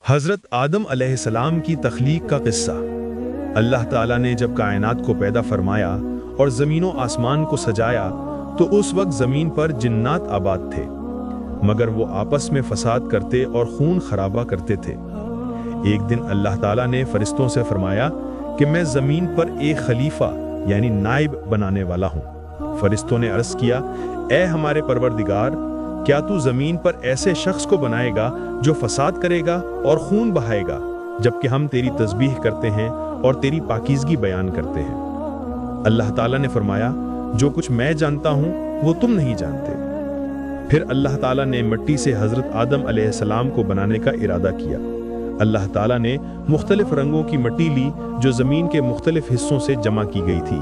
حضرت آدم علیہ السلام کی تخلیق کا قصہ۔ اللہ تعالیٰ نے جب کائنات کو پیدا فرمایا اور زمین و آسمان کو سجایا تو اس وقت زمین پر جنات آباد تھے، مگر وہ آپس میں فساد کرتے اور خون خرابہ کرتے تھے۔ ایک دن اللہ تعالیٰ نے فرشتوں سے فرمایا کہ میں زمین پر ایک خلیفہ یعنی نائب بنانے والا ہوں۔ فرشتوں نے عرض کیا، اے ہمارے پروردگار، کیا تو زمین پر ایسے شخص کو بنائے گا جو فساد کرے گا اور خون بہائے گا، جبکہ ہم تیری تسبیح کرتے ہیں اور تیری پاکیزگی بیان کرتے ہیں؟ اللہ تعالیٰ نے فرمایا، جو کچھ میں جانتا ہوں وہ تم نہیں جانتے۔ پھر اللہ تعالیٰ نے مٹی سے حضرت آدم علیہ السلام کو بنانے کا ارادہ کیا۔ اللہ تعالیٰ نے مختلف رنگوں کی مٹی لی جو زمین کے مختلف حصوں سے جمع کی گئی تھی،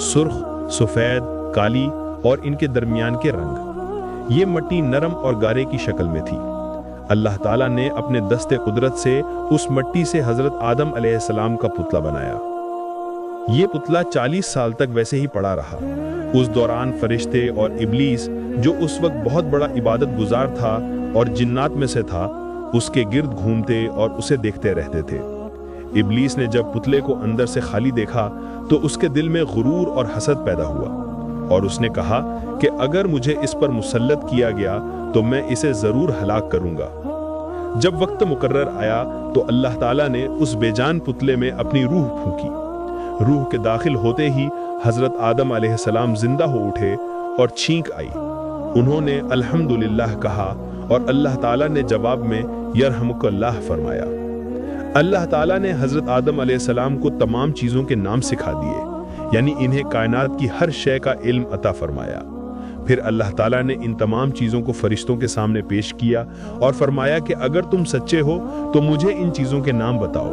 سرخ، سفید، کالی اور ان کے درمیان کے رنگ۔ یہ مٹی نرم اور گارے کی شکل میں تھی۔ اللہ تعالیٰ نے اپنے دست قدرت سے اس مٹی سے حضرت آدم علیہ السلام کا پتلا بنایا۔ یہ پتلا 40 سال تک ویسے ہی پڑا رہا۔ اس دوران فرشتے اور ابلیس، جو اس وقت بہت بڑا عبادت گزار تھا اور جنات میں سے تھا، اس کے گرد گھومتے اور اسے دیکھتے رہتے تھے۔ ابلیس نے جب پتلے کو اندر سے خالی دیکھا تو اس کے دل میں غرور اور حسد پیدا ہوا، اور اس نے کہا کہ اگر مجھے اس پر مسلط کیا گیا تو میں اسے ضرور ہلاک کروں گا۔ جب وقت مقرر آیا تو اللہ تعالیٰ نے اس بے جان پتلے میں اپنی روح پھونکی۔ روح کے داخل ہوتے ہی حضرت آدم علیہ السلام زندہ ہو اٹھے اور چھینک آئی۔ انہوں نے الحمدللہ کہا اور اللہ تعالیٰ نے جواب میں یرحمک اللہ فرمایا۔ اللہ تعالیٰ نے حضرت آدم علیہ السلام کو تمام چیزوں کے نام سکھا دیے، یعنی انہیں کائنات کی ہر شے کا علم عطا فرمایا۔ پھر اللہ تعالیٰ نے ان تمام چیزوں کو فرشتوں کے سامنے پیش کیا اور فرمایا کہ اگر تم سچے ہو تو مجھے ان چیزوں کے نام بتاؤ۔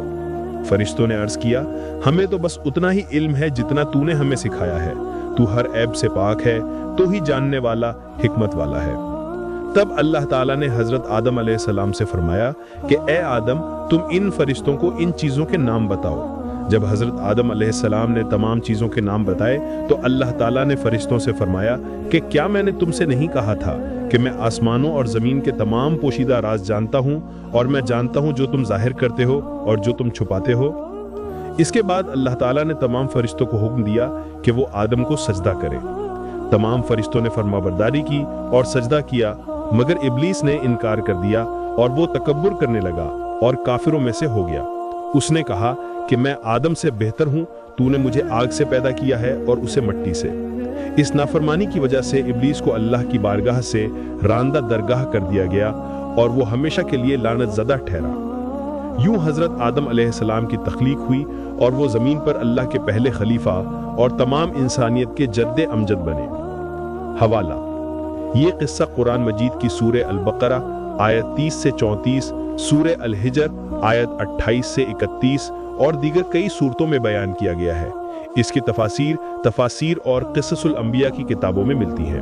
فرشتوں نے عرض کیا، ہمیں تو بس اتنا ہی علم ہے جتنا تو نے ہمیں سکھایا ہے، تو ہر عیب سے پاک ہے، تو ہی جاننے والا، حکمت والا ہے۔ تب اللہ تعالیٰ نے حضرت آدم علیہ السلام سے فرمایا کہ اے آدم، تم ان فرشتوں کو ان چیزوں کے نام بتاؤ۔ جب حضرت آدم علیہ السلام نے تمام چیزوں کے نام بتائے تو اللہ تعالیٰ نے فرشتوں سے فرمایا کہ کیا میں نے تم سے نہیں کہا تھا کہ میں آسمانوں اور زمین کے تمام پوشیدہ راز جانتا ہوں، اور میں جانتا ہوں جو تم ظاہر کرتے ہو اور جو تم چھپاتے ہو؟ اس کے بعد اللہ تعالیٰ نے تمام فرشتوں کو حکم دیا کہ وہ آدم کو سجدہ کرے۔ تمام فرشتوں نے فرمانبرداری کی اور سجدہ کیا، مگر ابلیس نے انکار کر دیا اور وہ تکبر کرنے لگا اور کافروں میں سے ہو گیا۔ اس نے کہا کہ میں آدم سے بہتر ہوں، تو نے مجھے آگ سے پیدا کیا ہے اور اسے مٹی سے۔ اس نافرمانی کی وجہ سے ابلیس کو اللہ کی بارگاہ سے راندہ درگاہ کر دیا گیا اور وہ ہمیشہ کے لیے لعنت زدہ ٹھہرا۔ یوں حضرت آدم علیہ السلام کی تخلیق ہوئی اور وہ زمین پر اللہ کے پہلے خلیفہ اور تمام انسانیت کے جد امجد بنے۔ حوالہ: یہ قصہ قرآن مجید کی سورہ البقرہ آیت 30 سے 34، سورہ الحجر آیت 28 سے 31 اور دیگر کئی صورتوں میں بیان کیا گیا ہے۔ اس کی تفاسیر اور قصص الانبیاء کی کتابوں میں ملتی ہیں۔